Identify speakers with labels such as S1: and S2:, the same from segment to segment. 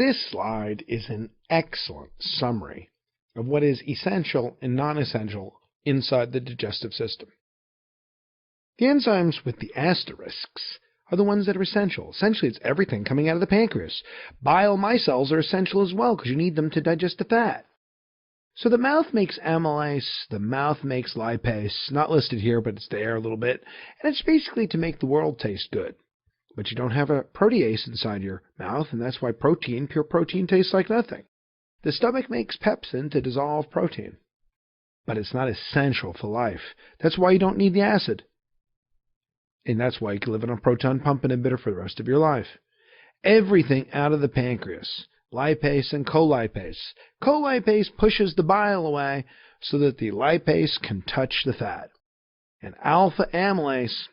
S1: This slide is an excellent summary of what is essential and non-essential inside the digestive system. The enzymes with the asterisks are the ones that are essential. Essentially, it's everything coming out of the pancreas. Bile micelles are essential as well because you need them to digest the fat. So the mouth makes amylase, the mouth makes lipase, not listed here, but it's there a little bit, and it's basically to make the world taste good. But you don't have a protease inside your mouth, and that's why pure protein, tastes like nothing. The stomach makes pepsin to dissolve protein, but it's not essential for life. That's why you don't need the acid. And that's why you can live on a proton pump inhibitor for the rest of your life. Everything out of the pancreas, lipase and colipase. Colipase pushes the bile away so that the lipase can touch the fat. And alpha amylase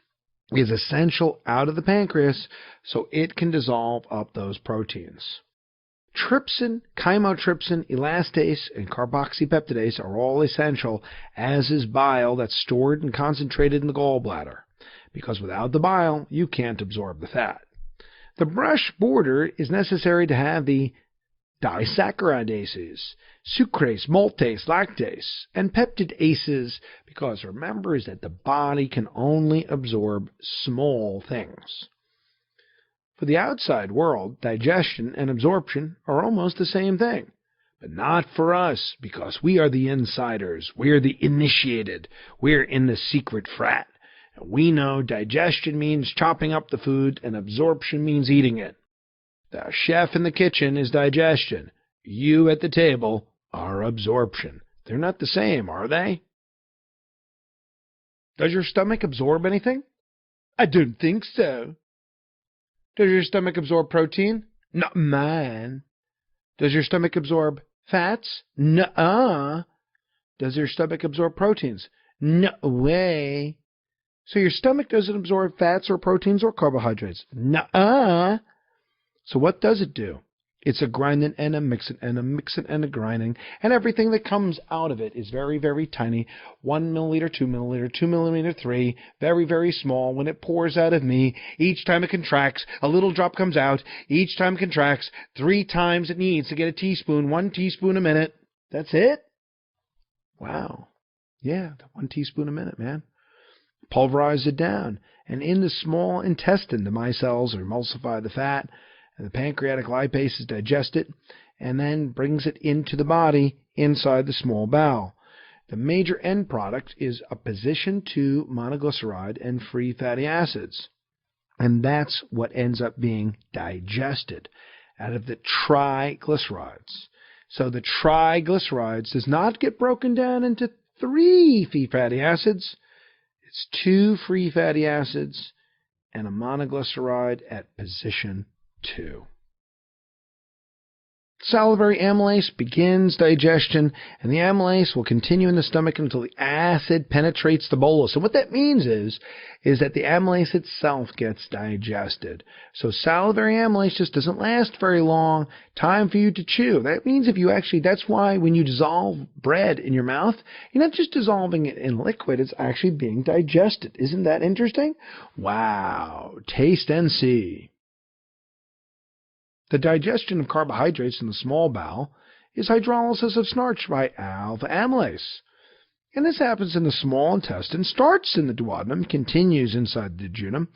S1: is essential out of the pancreas so it can dissolve up those proteins. Trypsin, chymotrypsin, elastase, and carboxypeptidase are all essential, as is bile that's stored and concentrated in the gallbladder, because without the bile, you can't absorb the fat. The brush border is necessary to have the disaccharidases, sucrase, maltase, lactase, and peptidases, because remember is that the body can only absorb small things. For the outside world, digestion and absorption are almost the same thing. But not for us, because we are the insiders. We are the initiated. We're in the secret frat. And we know digestion means chopping up the food, and absorption means eating it. The chef in the kitchen is digestion. You at the table are absorption. They're not the same, are they? Does your stomach absorb anything? I don't think so. Does your stomach absorb protein? Not mine. Does your stomach absorb fats? Nuh-uh. Does your stomach absorb proteins? No way. So your stomach doesn't absorb fats or proteins or carbohydrates? Nuh-uh. So what does it do? It's a grinding and a mixing and a mixing and a grinding, and everything that comes out of it is very, very tiny. 1 milliliter, 2 milliliter, 2 millimeter, 3, very, very small. When it pours out of me, each time it contracts, a little drop comes out. Each time it contracts, 3 times it needs to get a teaspoon, 1 teaspoon a minute. That's it? Wow. Yeah, 1 teaspoon a minute, man. Pulverize it down. And in the small intestine, the micelles emulsify the fat, and the pancreatic lipases digest it, and then brings it into the body inside the small bowel. The major end product is a position 2 monoglyceride and free fatty acids. And that's what ends up being digested out of the triglycerides. So the triglycerides does not get broken down into 3 free fatty acids. It's 2 free fatty acids and a monoglyceride at position 2. Salivary amylase begins digestion, and the amylase will continue in the stomach until the acid penetrates the bolus. And what that means is that the amylase itself gets digested. So salivary amylase just doesn't last very long. Time for you to chew. That means that's why when you dissolve bread in your mouth, you're not just dissolving it in liquid, it's actually being digested. Isn't that interesting? Wow. Taste and see. The digestion of carbohydrates in the small bowel is hydrolysis of starch by alpha amylase. And this happens in the small intestine, starts in the duodenum, continues inside the jejunum,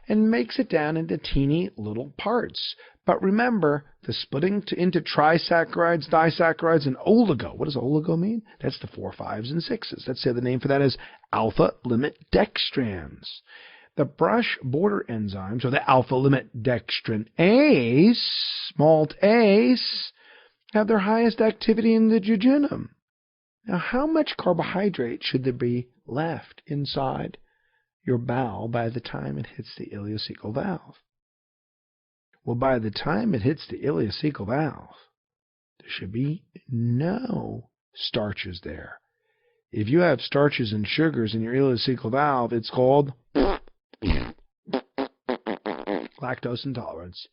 S1: and makes it down into teeny little parts. But remember, the splitting into trisaccharides, disaccharides, and oligo. What does oligo mean? That's the 4, 5s, and 6s. Let's say the name for that is alpha limit dextrans. The brush border enzymes, or the alpha limit dextranase, maltase, have their highest activity in the jejunum. Now, how much carbohydrate should there be left inside your bowel by the time it hits the ileocecal valve? Well, by the time it hits the ileocecal valve, there should be no starches there. If you have starches and sugars in your ileocecal valve, it's called lactose intolerance.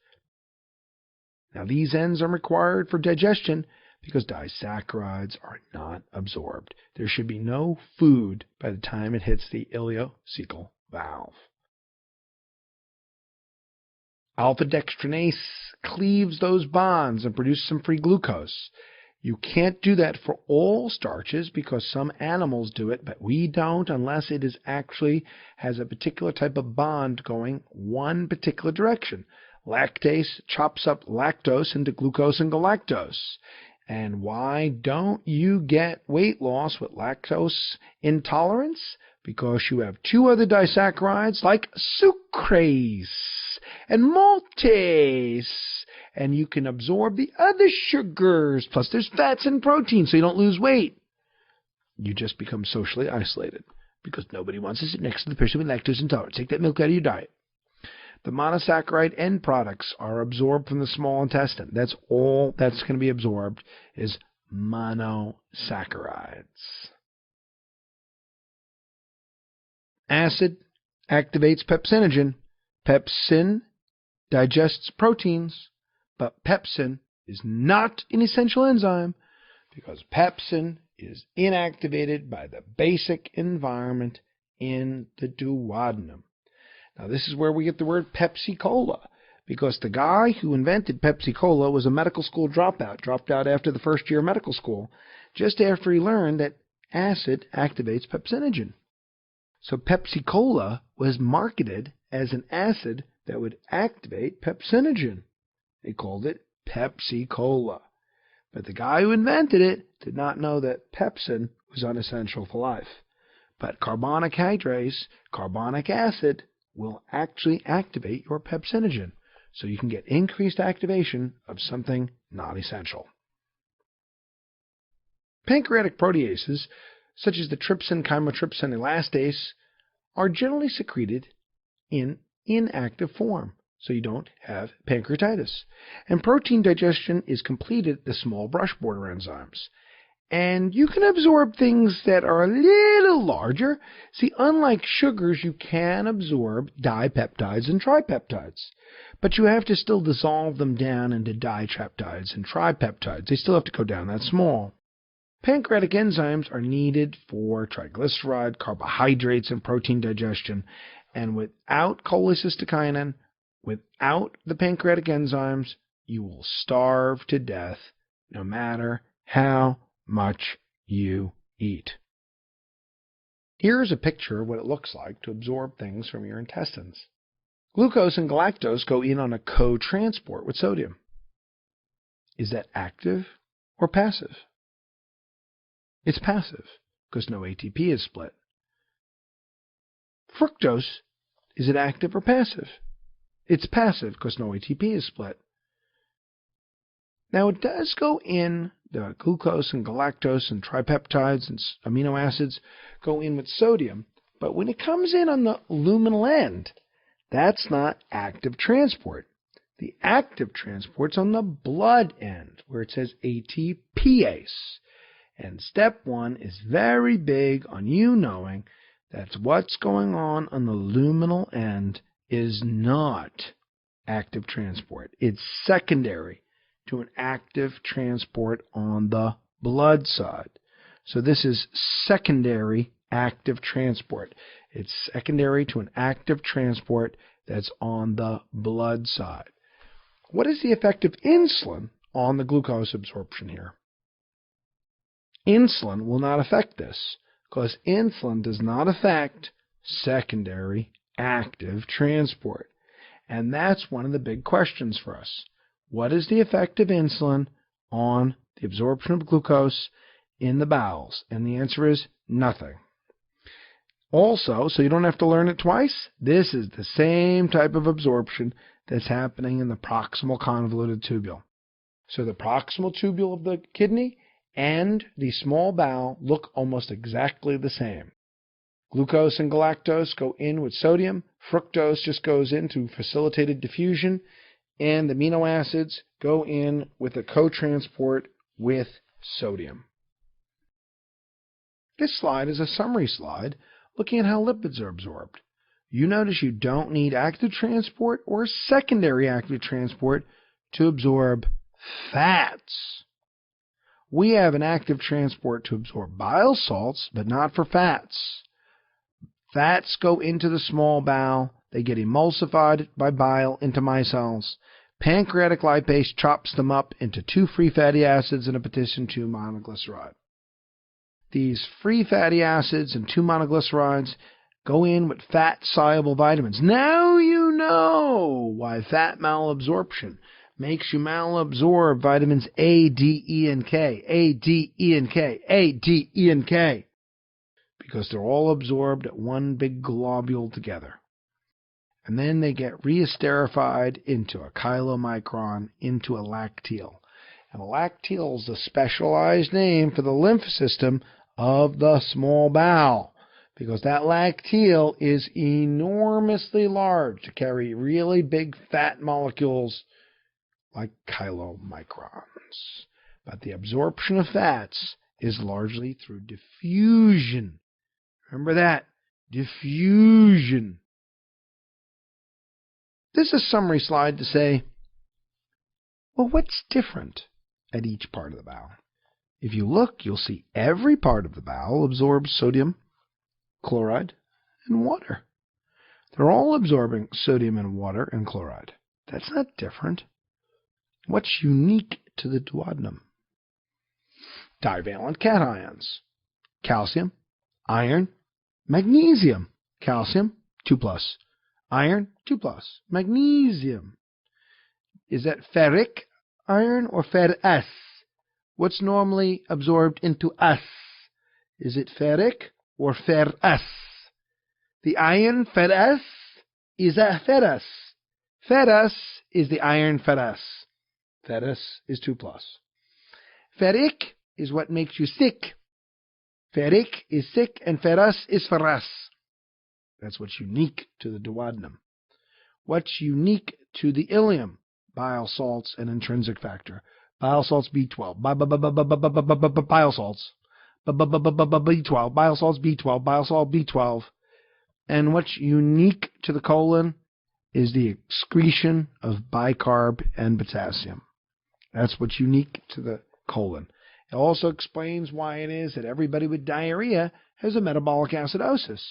S1: Now, these enzymes are required for digestion because disaccharides are not absorbed. There should be no food by the time it hits the ileocecal valve. Alpha-dextrinase cleaves those bonds and produces some free glucose. You can't do that for all starches because some animals do it, but we don't unless it is actually has a particular type of bond going one particular direction. Lactase chops up lactose into glucose and galactose. And why don't you get weight loss with lactose intolerance? Because you have two other disaccharides like sucrase and maltase. And you can absorb the other sugars. Plus there's fats and protein, so you don't lose weight. You just become socially isolated because nobody wants to sit next to the person with lactose intolerance. Take that milk out of your diet. The monosaccharide end products are absorbed from the small intestine. That's all that's going to be absorbed is monosaccharides. Acid activates pepsinogen. Pepsin digests proteins, but pepsin is not an essential enzyme because pepsin is inactivated by the basic environment in the duodenum. Now, this is where we get the word Pepsi-Cola, because the guy who invented Pepsi-Cola was a medical school dropout, dropped out after the first year of medical school, just after he learned that acid activates pepsinogen. So Pepsi-Cola was marketed as an acid that would activate pepsinogen. They called it Pepsi-Cola. But the guy who invented it did not know that pepsin was unessential for life. But carbonic hydrase, carbonic acid, will actually activate your pepsinogen, so you can get increased activation of something not essential. Pancreatic proteases, such as the trypsin, chymotrypsin, elastase, are generally secreted in inactive form, so you don't have pancreatitis. And protein digestion is completed at the small brush border enzymes. And you can absorb things that are a little larger. See, unlike sugars, you can absorb dipeptides and tripeptides. But you have to still dissolve them down into ditripeptides and tripeptides. They still have to go down that small. Pancreatic enzymes are needed for triglyceride, carbohydrates, and protein digestion. And without cholecystokinin, without the pancreatic enzymes, you will starve to death no matter how much you eat. Here's a picture of what it looks like to absorb things from your intestines. Glucose and galactose go in on a co-transport with sodium. Is that active or passive? It's passive because no ATP is split. Fructose, is it active or passive? It's passive because no ATP is split. Now it does go in, the glucose and galactose and tripeptides and amino acids go in with sodium, but when it comes in on the luminal end, that's not active transport. The active transport's on the blood end, where it says ATPase. And step one is very big on you knowing that what's going on the luminal end is not active transport. It's secondary to an active transport on the blood side. So this is secondary active transport. It's secondary to an active transport that's on the blood side. What is the effect of insulin on the glucose absorption here? Insulin will not affect this because insulin does not affect secondary active transport. And that's one of the big questions for us. What is the effect of insulin on the absorption of glucose in the bowels? And the answer is nothing. Also, so you don't have to learn it twice, this is the same type of absorption that's happening in the proximal convoluted tubule. So the proximal tubule of the kidney and the small bowel look almost exactly the same. Glucose and galactose go in with sodium. Fructose just goes into facilitated diffusion. And the amino acids go in with a co-transport with sodium. This slide is a summary slide looking at how lipids are absorbed. You notice you don't need active transport or secondary active transport to absorb fats. We have an active transport to absorb bile salts, but not for fats. Fats go into the small bowel. They get emulsified by bile into micelles. Pancreatic lipase chops them up into 2 free fatty acids and a potassium 2 monoglyceride. These free fatty acids and 2 monoglycerides go in with fat-soluble vitamins. Now you know why fat malabsorption makes you malabsorb vitamins A, D, E, and K. A, D, E, and K. A, D, E, and K. Because they're all absorbed at one big globule together. And then they get re-esterified into a chylomicron, into a lacteal. And a lacteal is a specialized name for the lymph system of the small bowel, because that lacteal is enormously large to carry really big fat molecules like chylomicrons. But the absorption of fats is largely through diffusion. Remember that, diffusion. This is a summary slide to say, well, what's different at each part of the bowel? If you look, you'll see every part of the bowel absorbs sodium, chloride, and water. They're all absorbing sodium and water and chloride. That's not different. What's unique to the duodenum? Divalent cations. Calcium, iron, magnesium. Calcium, 2+. Iron, 2+. Magnesium. Is that ferric iron or ferrous? What's normally absorbed into us? Is it ferric or ferrous? The iron ferrous is a ferrous. Ferrous is the iron ferrous. Ferrous is 2+. Ferric is what makes you sick. Ferric is sick and ferrous is ferrous. That's what's unique to the duodenum. What's unique to the ileum? Bile salts and intrinsic factor. Bile salts B12. Bile salts. B12. Bile salts B12. Bile salt B12. And what's unique to the colon is the excretion of bicarb and potassium. That's what's unique to the colon. It also explains why it is that everybody with diarrhea has a metabolic acidosis.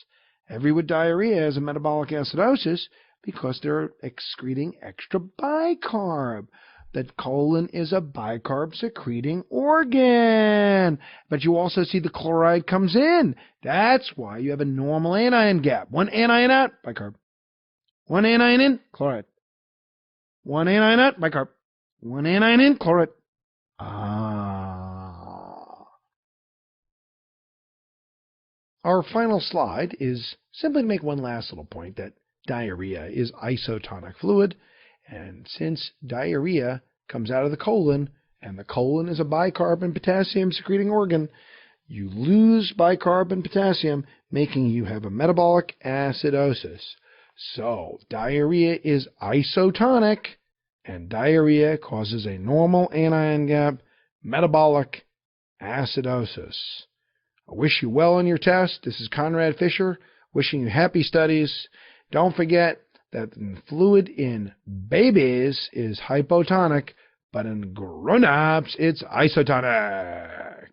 S1: Everybody with diarrhea has a metabolic acidosis because they're excreting extra bicarb. The colon is a bicarb-secreting organ. But you also see the chloride comes in. That's why you have a normal anion gap. One anion out, bicarb. One anion in, chloride. One anion out, bicarb. One anion in, chloride. Our final slide is simply to make one last little point that diarrhea is isotonic fluid. And since diarrhea comes out of the colon, and the colon is a bicarb and potassium secreting organ, you lose bicarb and potassium, making you have a metabolic acidosis. So diarrhea is isotonic, and diarrhea causes a normal anion gap, metabolic acidosis. I wish you well on your test. This is Conrad Fisher, wishing you happy studies. Don't forget that the fluid in babies is hypotonic, but in grown-ups, it's isotonic.